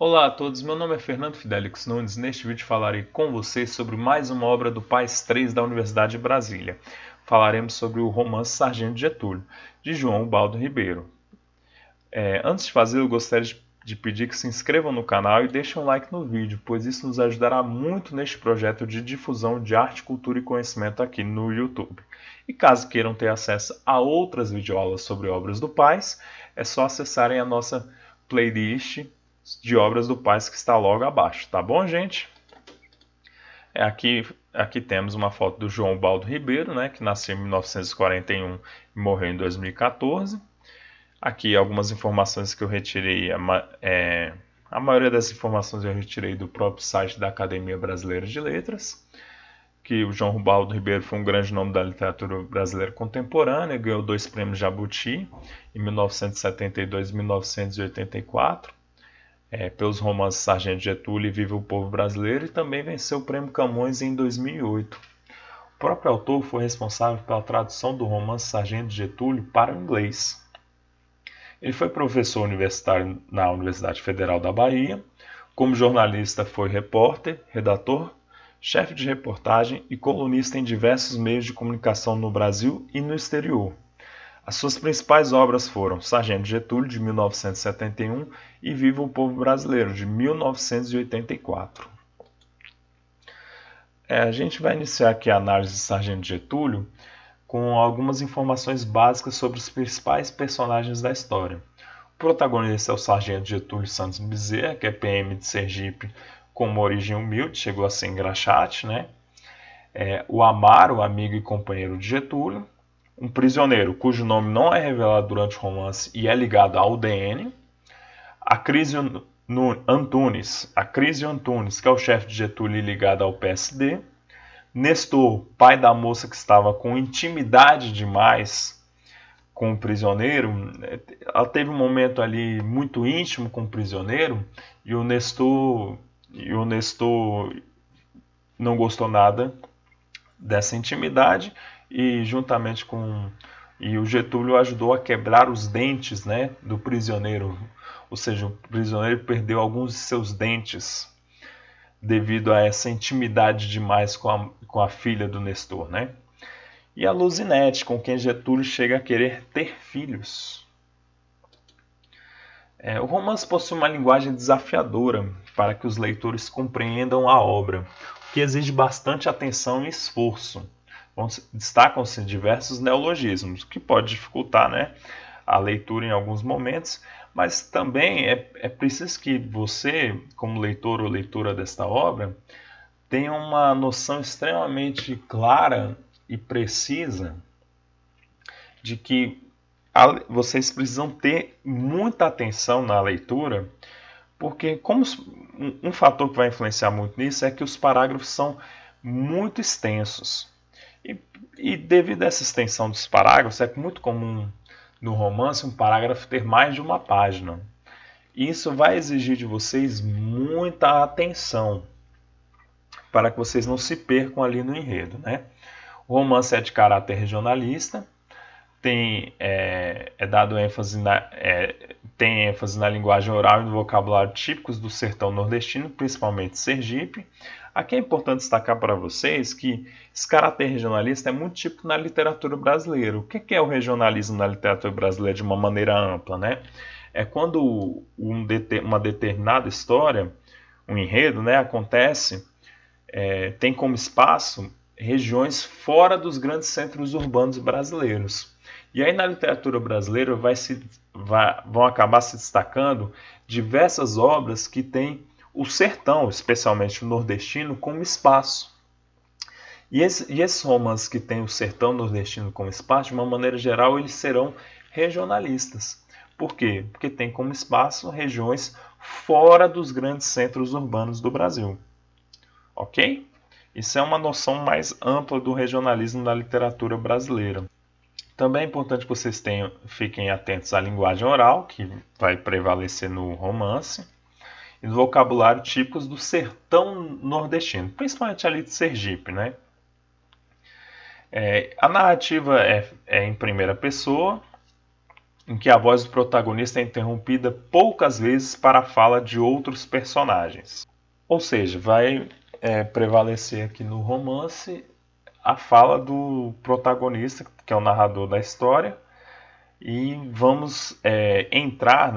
Olá a todos, meu nome é Fernando Fidelix Nunes. Neste vídeo falarei com vocês sobre mais uma obra do Paes III da Universidade de Brasília. Falaremos sobre o romance Sargento Getúlio, de João Ubaldo Ribeiro. Antes de fazer, eu gostaria de pedir que se inscrevam no canal e deixem um like no vídeo, pois isso nos ajudará muito neste projeto de difusão de arte, cultura e conhecimento aqui no YouTube. E caso queiram ter acesso a outras videoaulas sobre obras do Paes, é só acessarem a nossa playlist de obras do Paes que está logo abaixo, tá bom, gente? Aqui temos uma foto do João Ubaldo Ribeiro, né, que nasceu em 1941 e morreu em 2014. Aqui algumas informações que eu retirei, a maioria das informações eu retirei do próprio site da Academia Brasileira de Letras, que o João Ubaldo Ribeiro foi um grande nome da literatura brasileira contemporânea, ganhou 2 prêmios Jabuti em 1972 e 1984. Pelos romances Sargento Getúlio e Viva o Povo Brasileiro, e também venceu o Prêmio Camões em 2008. O próprio autor foi responsável pela tradução do romance Sargento Getúlio para o inglês. Ele foi professor universitário na Universidade Federal da Bahia. Como jornalista, foi repórter, redator, chefe de reportagem e colunista em diversos meios de comunicação no Brasil e no exterior. As suas principais obras foram Sargento Getúlio, de 1971, e Viva o Povo Brasileiro, de 1984. A gente vai iniciar aqui a análise de Sargento Getúlio com algumas informações básicas sobre os principais personagens da história. O protagonista é o Sargento Getúlio Santos Bezerra, que é PM de Sergipe com uma origem humilde, chegou a ser engraxate, né? O Amaro, amigo e companheiro de Getúlio. Um prisioneiro cujo nome não é revelado durante o romance e é ligado ao UDN. A Crisio Antunes, que é o chefe de Getúlio e ligado ao PSD. Nestor, pai da moça que estava com intimidade demais com o prisioneiro. Ela teve um momento ali muito íntimo com o prisioneiro e o Nestor não gostou nada dessa intimidade e juntamente com o Getúlio ajudou a quebrar os dentes, né, do prisioneiro, ou seja, o prisioneiro perdeu alguns de seus dentes devido a essa intimidade demais com a filha do Nestor, né? E a Luzinete, com quem Getúlio chega a querer ter filhos. O romance possui uma linguagem desafiadora para que os leitores compreendam a obra, o que exige bastante atenção e esforço. Destacam-se diversos neologismos, o que pode dificultar, né, a leitura em alguns momentos, mas também é preciso que você, como leitor ou leitora desta obra, tenha uma noção extremamente clara e precisa de que vocês precisam ter muita atenção na leitura, porque como um fator que vai influenciar muito nisso é que os parágrafos são muito extensos. E devido a essa extensão dos parágrafos, é muito comum no romance um parágrafo ter mais de uma página. E isso vai exigir de vocês muita atenção para que vocês não se percam ali no enredo, né? O romance é de caráter regionalista, tem ênfase na linguagem oral e no vocabulário típicos do sertão nordestino, principalmente Sergipe. Aqui é importante destacar para vocês que esse caráter regionalista é muito típico na literatura brasileira. O que é o regionalismo na literatura brasileira de uma maneira ampla, né? É quando uma determinada história, um enredo, né, acontece, tem como espaço regiões fora dos grandes centros urbanos brasileiros. E aí na literatura brasileira vão acabar se destacando diversas obras que têm o sertão, especialmente o nordestino, como espaço. E esses romances que têm o sertão nordestino como espaço, de uma maneira geral, eles serão regionalistas. Por quê? Porque tem como espaço regiões fora dos grandes centros urbanos do Brasil. Ok? Isso é uma noção mais ampla do regionalismo na literatura brasileira. Também é importante que vocês fiquem atentos à linguagem oral, que vai prevalecer no romance, e do vocabulário típicos do sertão nordestino, principalmente ali de Sergipe, né? A narrativa é em primeira pessoa em que a voz do protagonista é interrompida poucas vezes para a fala de outros personagens. Ou seja, vai prevalecer aqui no romance a fala do protagonista, que é o narrador da história, e vamos entrar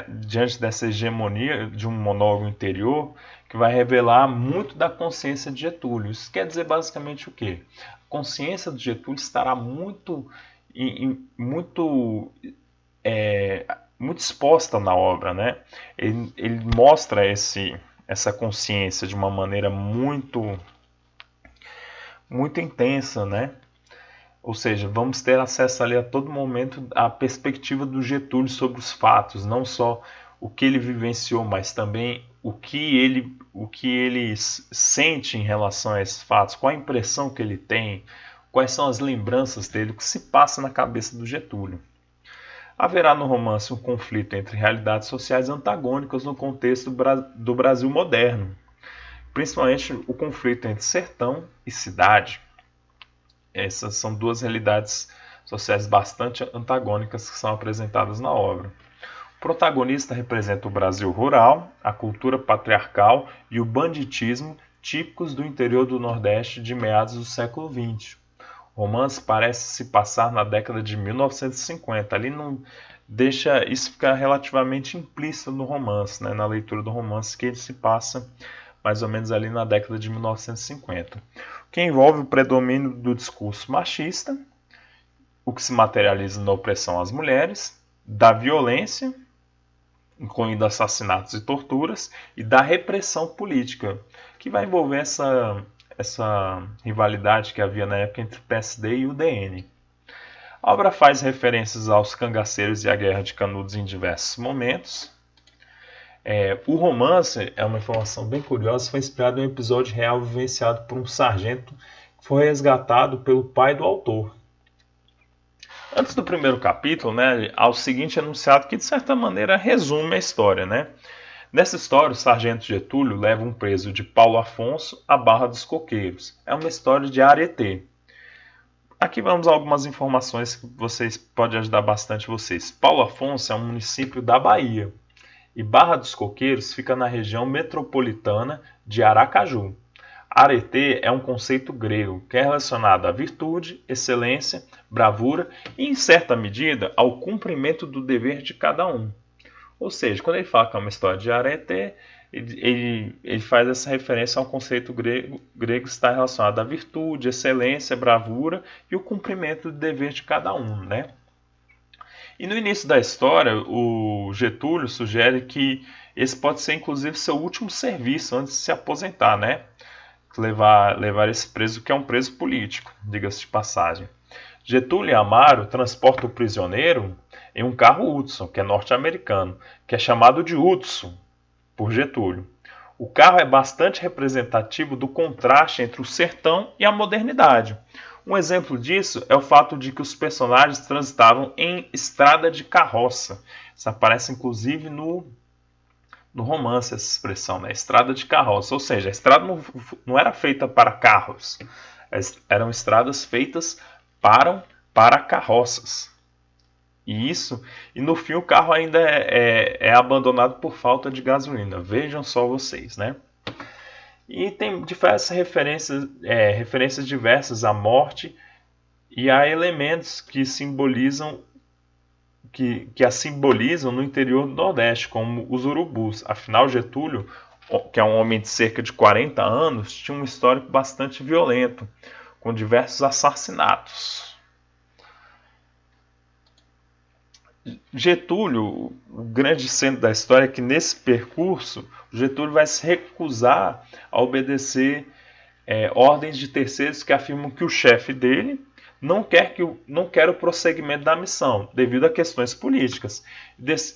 diante dessa hegemonia de um monólogo interior que vai revelar muito da consciência de Getúlio. Isso quer dizer basicamente o quê? A consciência de Getúlio estará muito exposta na obra, né? Ele mostra essa consciência de uma maneira muito intensa, né? Ou seja, vamos ter acesso ali a todo momento à perspectiva do Getúlio sobre os fatos, não só o que ele vivenciou, mas também o que ele sente em relação a esses fatos, qual a impressão que ele tem, quais são as lembranças dele, o que se passa na cabeça do Getúlio. Haverá no romance um conflito entre realidades sociais antagônicas no contexto do Brasil moderno, principalmente o conflito entre sertão e cidade. Essas são duas realidades sociais bastante antagônicas que são apresentadas na obra. O protagonista representa o Brasil rural, a cultura patriarcal e o banditismo típicos do interior do Nordeste de meados do século XX. O romance parece se passar na década de 1950. Ali não deixa isso ficar relativamente implícito no romance, né? Na leitura do romance, que ele se passa mais ou menos ali na década de 1950. O que envolve o predomínio do discurso machista, o que se materializa na opressão às mulheres, da violência, incluindo assassinatos e torturas, e da repressão política, que vai envolver essa rivalidade que havia na época entre o PSD e o DN. A obra faz referências aos cangaceiros e à Guerra de Canudos em diversos momentos. O romance, é uma informação bem curiosa, foi inspirado em um episódio real vivenciado por um sargento que foi resgatado pelo pai do autor. Antes do primeiro capítulo, há o seguinte enunciado que, de certa maneira, resume a história. Nessa história, o sargento Getúlio leva um preso de Paulo Afonso à Barra dos Coqueiros. É uma história de Areté. Aqui vamos a algumas informações que podem ajudar bastante vocês. Paulo Afonso é um município da Bahia. E Barra dos Coqueiros fica na região metropolitana de Aracaju. Areté é um conceito grego que é relacionado à virtude, excelência, bravura e, em certa medida, ao cumprimento do dever de cada um. Ou seja, quando ele fala que é uma história de Areté, ele faz essa referência ao conceito grego que está relacionado à virtude, excelência, bravura e o cumprimento do dever de cada um, E no início da história, o Getúlio sugere que esse pode ser, inclusive, seu último serviço antes de se aposentar, Levar esse preso, que é um preso político, diga-se de passagem. Getúlio e Amaro transportam o prisioneiro em um carro Hudson, que é norte-americano, que é chamado de Hudson por Getúlio. O carro é bastante representativo do contraste entre o sertão e a modernidade. Um exemplo disso é o fato de que os personagens transitavam em estrada de carroça. Isso aparece inclusive no romance, essa expressão, estrada de carroça. Ou seja, a estrada não era feita para carros, eram estradas feitas para carroças. E no fim o carro ainda é abandonado por falta de gasolina. Vejam só vocês, E tem diversas referências diversas à morte e a elementos que simbolizam que a simbolizam no interior do Nordeste, como os urubus. Afinal, Getúlio, que é um homem de cerca de 40 anos, tinha um histórico bastante violento, com diversos assassinatos. Getúlio, o grande centro da história é que nesse percurso, Getúlio vai se recusar a obedecer ordens de terceiros que afirmam que o chefe dele não quer o prosseguimento da missão, devido a questões políticas.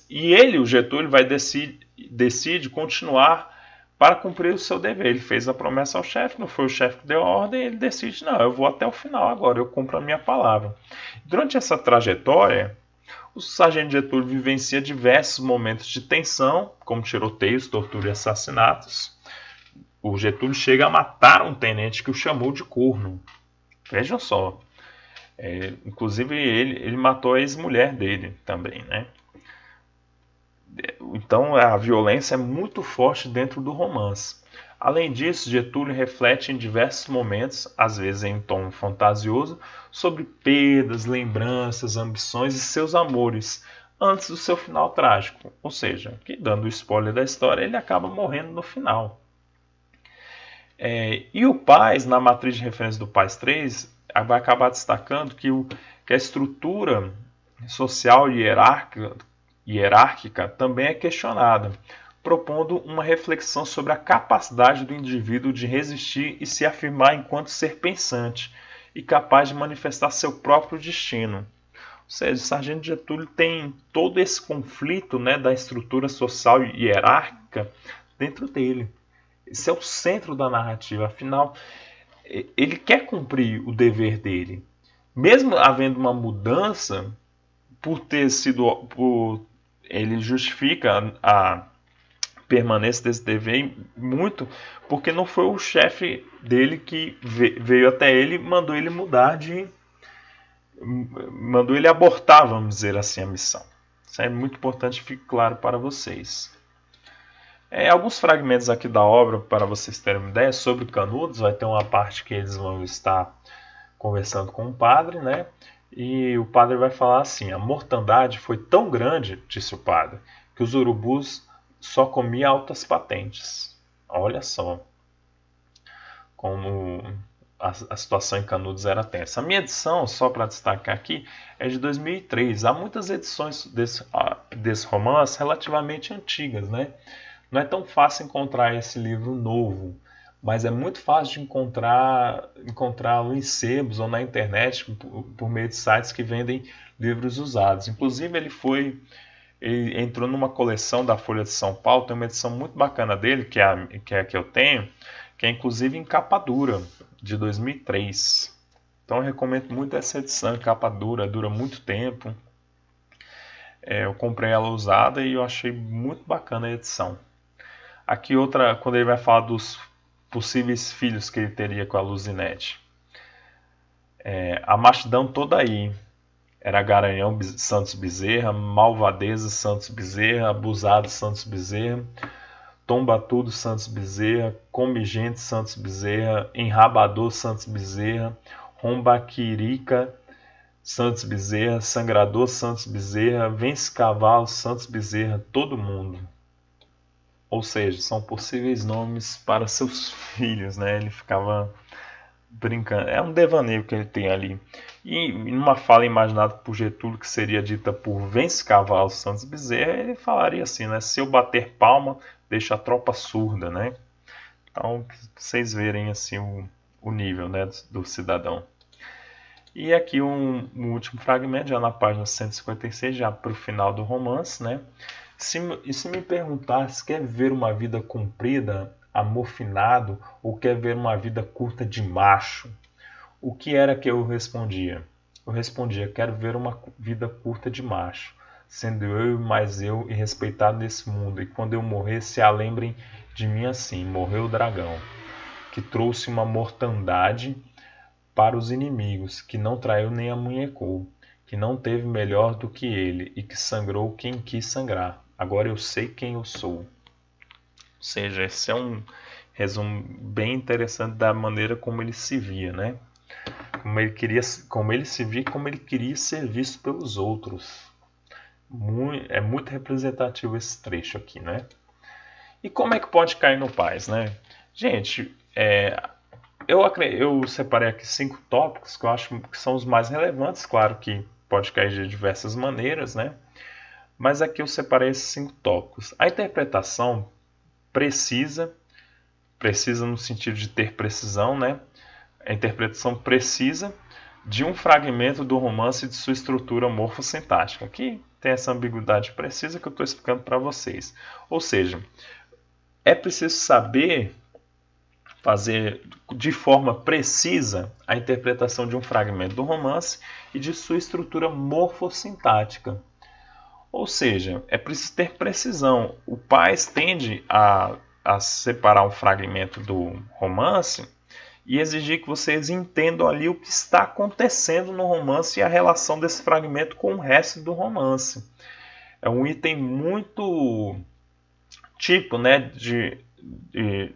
E ele, o Getúlio, decide continuar para cumprir o seu dever. Ele fez a promessa ao chefe, não foi o chefe que deu a ordem, ele decide, não, eu vou até o final agora, eu cumpro a minha palavra. Durante essa trajetória, o sargento Getúlio vivencia diversos momentos de tensão, como tiroteios, tortura e assassinatos. O Getúlio chega a matar um tenente que o chamou de corno. Vejam só. Inclusive ele matou a ex-mulher dele também, né? Então a violência é muito forte dentro do romance. Além disso, Getúlio reflete em diversos momentos, às vezes em um tom fantasioso, sobre perdas, lembranças, ambições e seus amores, antes do seu final trágico. Ou seja, que dando o spoiler da história, ele acaba morrendo no final. E o Paz, na matriz de referência do Paz 3, vai acabar destacando que a estrutura social hierárquica também é questionada, propondo uma reflexão sobre a capacidade do indivíduo de resistir e se afirmar enquanto ser pensante e capaz de manifestar seu próprio destino. Ou seja, o Sargento Getúlio tem todo esse conflito, né, da estrutura social e hierárquica dentro dele. Esse é o centro da narrativa. Afinal, ele quer cumprir o dever dele. Mesmo havendo uma mudança, ele justifica a permanência desse dever muito porque não foi o chefe dele que veio até ele e mandou ele mandou ele abortar, vamos dizer assim, a missão. Isso é muito importante que fique claro para vocês. Alguns fragmentos aqui da obra, para vocês terem uma ideia, sobre Canudos. Vai ter uma parte que eles vão estar conversando com o padre, né? E o padre vai falar assim: a mortandade foi tão grande, disse o padre, que os urubus só comiam altas patentes. Olha só como a situação em Canudos era tensa. A minha edição, só para destacar aqui, é de 2003. Há muitas edições desse romance relativamente antigas, né? Não é tão fácil encontrar esse livro novo, mas é muito fácil de encontrá-lo em sebos ou na internet por meio de sites que vendem livros usados. Inclusive ele entrou numa coleção da Folha de São Paulo, tem uma edição muito bacana dele, que é a que eu tenho, que é inclusive em capa dura, de 2003. Então eu recomendo muito essa edição em capa dura, dura muito tempo. Eu comprei ela usada e eu achei muito bacana a edição. Aqui outra, quando ele vai falar dos possíveis filhos que ele teria com a Luzinete. A mastidão toda aí. Era Garanhão Santos Bezerra, Malvadeza Santos Bezerra, Abusado Santos Bezerra, Tombatudo Santos Bezerra, Comigente Santos Bezerra, Enrabador Santos Bezerra, Rombaquirica Santos Bezerra, Sangrador Santos Bezerra, Vence Cavalo Santos Bezerra, todo mundo. Ou seja, são possíveis nomes para seus filhos, né? Ele ficava brincando. É um devaneio que ele tem ali. E numa fala imaginada por Getúlio, que seria dita por Vence Cavalo Santos Bezerra, ele falaria assim, né? Se eu bater palma, deixa a tropa surda, né? Então, pra vocês verem assim o nível, né, do cidadão. E aqui um último fragmento, já na página 156, já para o final do romance, né? Se me perguntasse, quer ver uma vida comprida, amofinado, ou quer ver uma vida curta de macho? O que era que eu respondia? Eu respondia, quero ver uma vida curta de macho, sendo eu mais eu e respeitado nesse mundo, e quando eu morrer se a lembrem de mim assim, morreu o dragão, que trouxe uma mortandade para os inimigos, que não traiu nem amunhecou, que não teve melhor do que ele, e que sangrou quem quis sangrar. Agora eu sei quem eu sou. Ou seja, esse é um resumo bem interessante da maneira como ele se via, né? Como ele se via e como ele queria ser visto pelos outros. É muito representativo esse trecho aqui, né? E como é que pode cair no Paz, né? Gente, eu separei aqui 5 tópicos que eu acho que são os mais relevantes. Claro que pode cair de diversas maneiras, né? Mas aqui eu separei esses 5 tópicos. A interpretação precisa no sentido de ter precisão, né? A interpretação precisa de um fragmento do romance e de sua estrutura morfossintática. Aqui tem essa ambiguidade precisa que eu estou explicando para vocês. Ou seja, é preciso saber fazer de forma precisa a interpretação de um fragmento do romance e de sua estrutura morfossintática. Ou seja, é preciso ter precisão. O Paz tende a separar um fragmento do romance e exigir que vocês entendam ali o que está acontecendo no romance e a relação desse fragmento com o resto do romance. É um item muito tipo, né,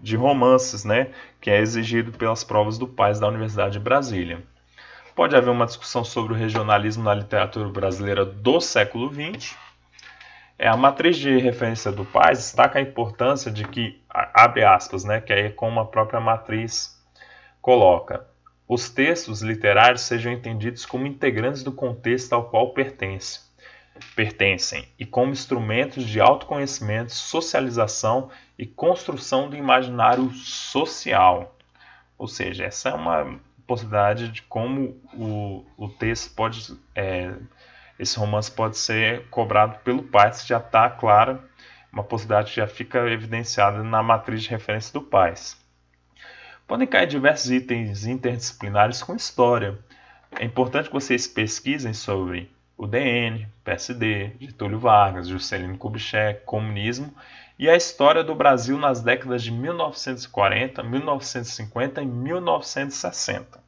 de romances, né, que é exigido pelas provas do PAS da Universidade de Brasília. Pode haver uma discussão sobre o regionalismo na literatura brasileira do século XX. A matriz de referência do PAS destaca a importância de que, abre aspas, né, que é como a própria matriz coloca, os textos literários sejam entendidos como integrantes do contexto ao qual pertencem e como instrumentos de autoconhecimento, socialização e construção do imaginário social. Ou seja, essa é uma possibilidade de como o texto pode, esse romance pode ser cobrado pelo PAS, já está clara, uma possibilidade que já fica evidenciada na matriz de referência do PAS. Podem cair diversos itens interdisciplinares com história. É importante que vocês pesquisem sobre o DN, PSD, Getúlio Vargas, Juscelino Kubitschek, comunismo e a história do Brasil nas décadas de 1940, 1950 e 1960.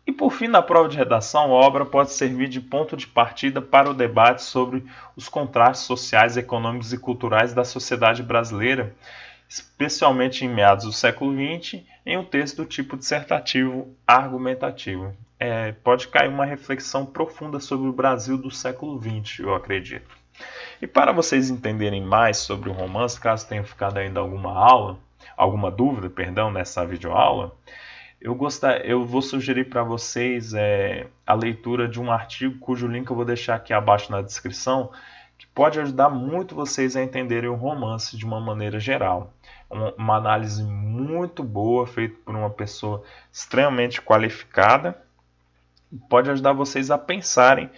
E por fim, na prova de redação, a obra pode servir de ponto de partida para o debate sobre os contrastes sociais, econômicos e culturais da sociedade brasileira, especialmente em meados do século XX, em um texto do tipo dissertativo argumentativo. Pode cair uma reflexão profunda sobre o Brasil do século XX, eu acredito. E para vocês entenderem mais sobre o romance, caso tenha ficado ainda alguma dúvida, nessa videoaula, eu vou sugerir para vocês a leitura de um artigo cujo link eu vou deixar aqui abaixo na descrição, que pode ajudar muito vocês a entenderem o romance de uma maneira geral. Uma análise muito boa, feita por uma pessoa extremamente qualificada, pode ajudar vocês a pensarem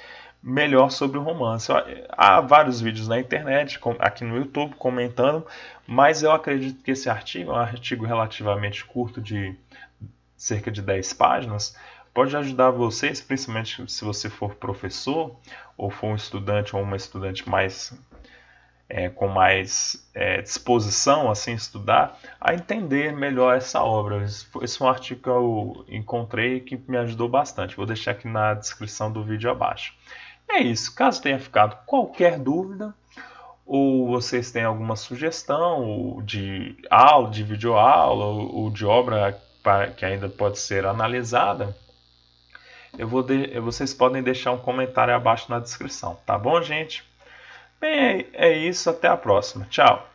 melhor sobre o romance. Há vários vídeos na internet, aqui no YouTube, comentando, mas eu acredito que esse artigo é um artigo relativamente curto, de cerca de 10 páginas, pode ajudar vocês, principalmente se você for professor, ou for um estudante ou uma estudante com mais disposição assim, estudar, a entender melhor essa obra. Esse é um artigo que eu encontrei que me ajudou bastante. Vou deixar aqui na descrição do vídeo abaixo. É isso. Caso tenha ficado qualquer dúvida, ou vocês têm alguma sugestão de aula, de videoaula, ou de obra que ainda pode ser analisada, vocês podem deixar um comentário abaixo na descrição. Tá bom, gente? Bem, é isso. Até a próxima. Tchau!